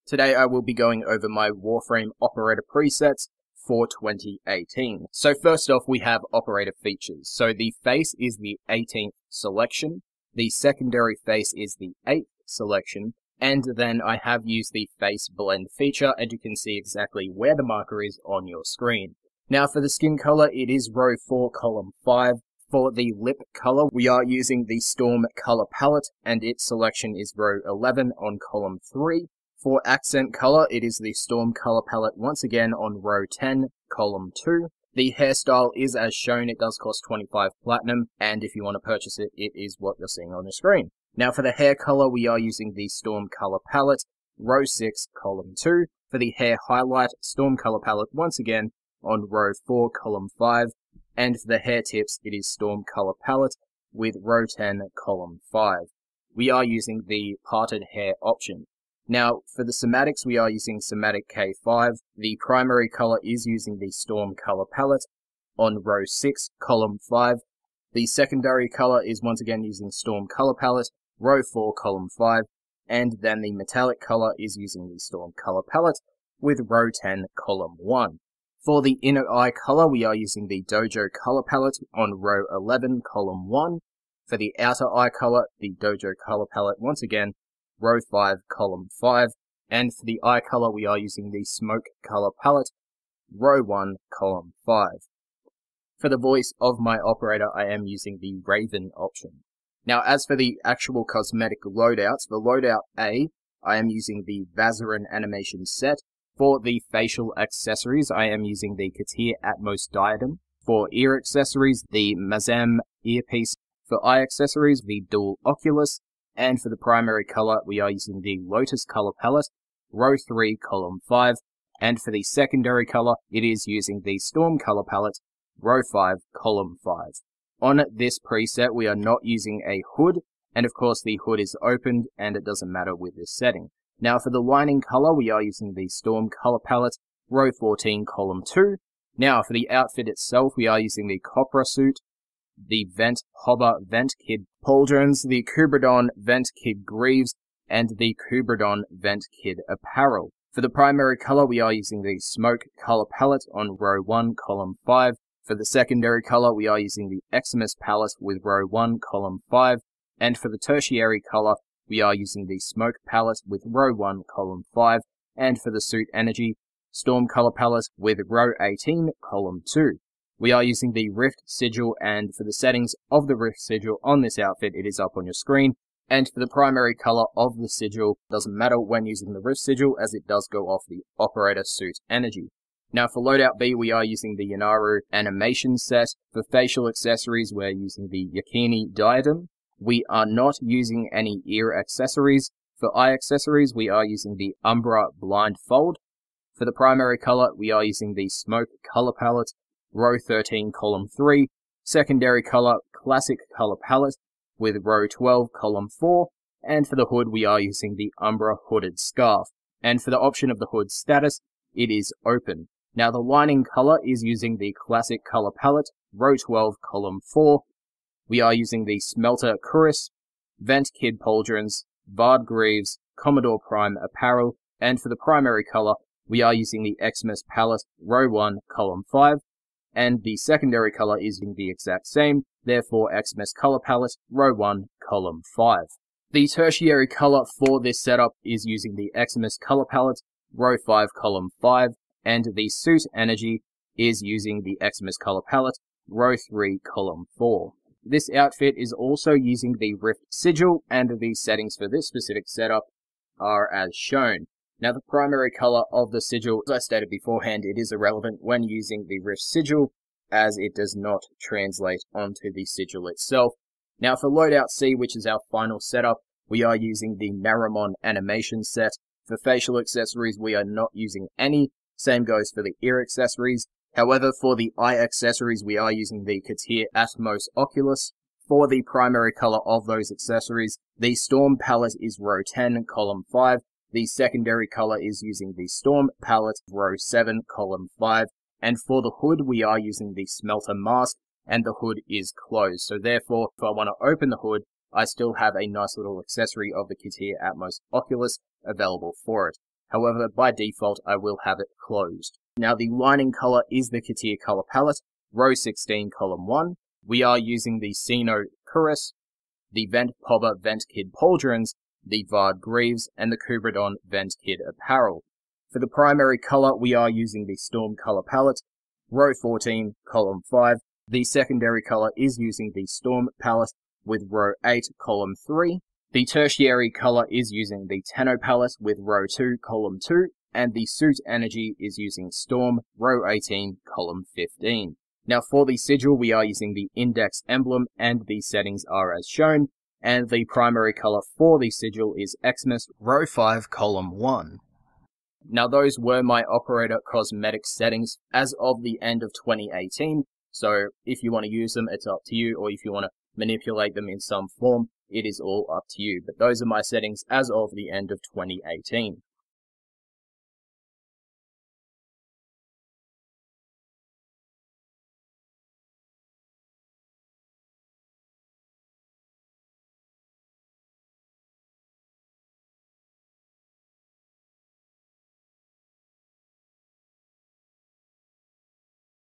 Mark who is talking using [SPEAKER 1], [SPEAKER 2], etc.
[SPEAKER 1] Today I will be going over my Warframe operator presets for 2018. So first off, we have operator features. So the face is the 18th selection, the secondary face is the 8th selection, and then I have used the face blend feature, and you can see exactly where the marker is on your screen. Now for the skin color, it is row 4, column 5. For the lip color, we are using the Storm color palette, and its selection is row 11 on column 3. For accent color, it is the Storm color palette once again on row 10, column 2. The hairstyle is as shown. It does cost 25 platinum, and if you want to purchase it, it is what you're seeing on the screen. Now for the hair color, we are using the Storm color palette, row 6, column 2. For the hair highlight, Storm color palette once again on row 4, column 5. And for the hair tips, it is Storm color palette with row 10, column 5. We are using the parted hair option. Now, for the somatics, we are using Somatic K5. The primary color is using the Storm color palette on row 6, column 5. The secondary color is once again using Storm color palette, row 4, column 5. And then the metallic color is using the Storm color palette with row 10, column 1. For the inner eye color, we are using the Dojo color palette on row 11, column 1. For the outer eye color, the Dojo color palette once again, row 5, column 5, and for the eye color we are using the Smoke color palette, row 1, column 5. For the voice of my operator, I am using the Raven option. Now as for the actual cosmetic loadouts, for loadout A, I am using the Vazarin animation set. For the facial accessories, I am using the Katir Atmos diadem. For ear accessories, the Mazam earpiece. For eye accessories, the Dual Oculus. And for the primary color, we are using the Lotus color palette, row 3, column 5. And for the secondary color, it is using the Storm color palette, row 5, column 5. On this preset, we are not using a hood, and of course the hood is opened, and it doesn't matter with this setting. Now for the lining color, we are using the Storm color palette, row 14, column 2. Now for the outfit itself, we are using the Copra suit, the Vent Hobber Vent Kid Pauldrons, the Kubradon Vent Kid Greaves, and the Kubradon Vent Kid Apparel. For the primary color, we are using the Smoke color palette on row 1, column 5. For the secondary color, we are using the Eximus palette with row 1, column 5. And for the tertiary color, we are using the Smoke palette with row 1, column 5. And for the suit energy, Storm color palette with row 18, column 2. We are using the Rift Sigil, and for the settings of the Rift Sigil on this outfit, it is up on your screen. And for the primary color of the sigil, doesn't matter when using the Rift Sigil, as it does go off the operator suit energy. Now for loadout B, we are using the Yanaru animation set. For facial accessories, we're using the Yakini diadem. We are not using any ear accessories. For eye accessories, we are using the Umbra blindfold. For the primary color, we are using the Smoke color palette, row 13, column 3, secondary color, Classic color palette, with row 12, column 4, and for the hood, we are using the Umbra hooded scarf. And for the option of the hood status, it is open. Now the lining color is using the Classic color palette, row 12, column 4. We are using the Smelter Cuirass, Vent Kid Pauldrons, Vard Greaves, Commodore Prime Apparel, and for the primary color, we are using the Eximus palette, row 1, column 5. And the secondary color is the exact same, therefore Eximus color palette, row 1, column 5. The tertiary color for this setup is using the Eximus color palette, row 5, column 5, and the suit energy is using the Eximus color palette, row 3, column 4. This outfit is also using the Rift Sigil, and the settings for this specific setup are as shown. Now the primary color of the sigil, as I stated beforehand, it is irrelevant when using the Rift Sigil, as it does not translate onto the sigil itself. Now for loadout C, which is our final setup, we are using the Naramon animation set. For facial accessories, we are not using any. Same goes for the ear accessories. However, for the eye accessories, we are using the Katir Atmos Oculus. For the primary color of those accessories, the Storm palette is row 10, column 5. The secondary color is using the Storm palette, row 7, column 5. And for the hood, we are using the Smelter mask, and the hood is closed. So therefore, if I want to open the hood, I still have a nice little accessory of the Katir Atmos Oculus available for it. However, by default, I will have it closed. Now the lining color is the CATIA color palette, row 16, column 1. We are using the Sino Curus, the Vent Pobba Vent Kid Pauldrons, the Vard Greaves, and the Kubradon Vent Kid Apparel. For the primary color, we are using the Storm color palette, row 14, column 5. The secondary color is using the Storm palette with row 8, column 3. The tertiary color is using the Tenno palette with row 2, column 2. And the Suit Energy is using Storm, row 18, column 15. Now for the sigil, we are using the Index emblem, and the settings are as shown. And the primary color for the sigil is Xmas, row 5, column 1. Now those were my operator cosmetic settings as of the end of 2018. So if you want to use them, it's up to you, or if you want to manipulate them in some form, it is all up to you. But those are my settings as of the end of 2018.